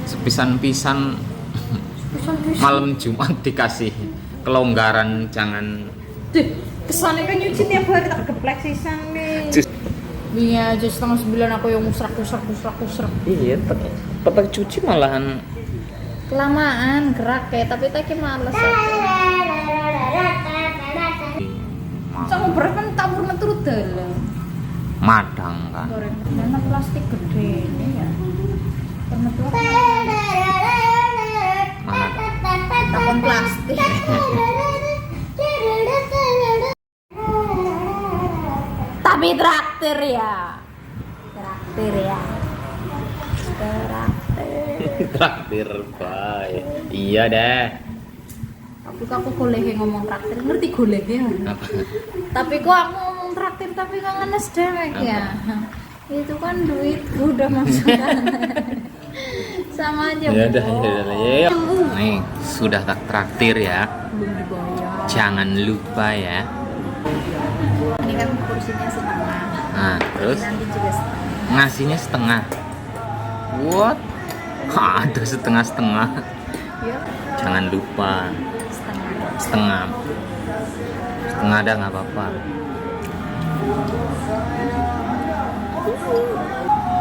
sepisan-pisan malam Jumat dikasih kelonggaran, jangan. Duh, kesannya kan nyuci tiap hari tak geplek sisan nih. Iya, aja 8:30 aku yang musrak. Iya, tetap cuci malahan Kelamaan gerak kayak tapi tak males. Sama berat kan tabur turut dalam. madang kan. Goreng mana plastik gede ini ya. Karena Mana takon plastik. Tapi traktir ya. Traktir. traktir bae. Iya deh. Tapi kok aku golek ngomong traktir, ngerti goleknya? Apa? Tapi kok aku ngomong traktir tapi kok ngenes dewek ya. Itu kan duitku udah masuk. Sama aja. Ya udah, Bu. ya. Nih, sudah tak traktir ya. Belum dibayar. Jangan lupa ya. Ini kan kursinya setengah. Nah, terus Nanti juga setengah. ngasihnya setengah. What? Ada setengah-setengah. Ya, Jangan lupa setengah. setengah. Setengah ada nggak apa-apa.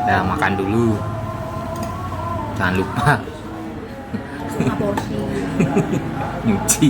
Nah, makan dulu. Jangan lupa Setengah porsi. nyuci.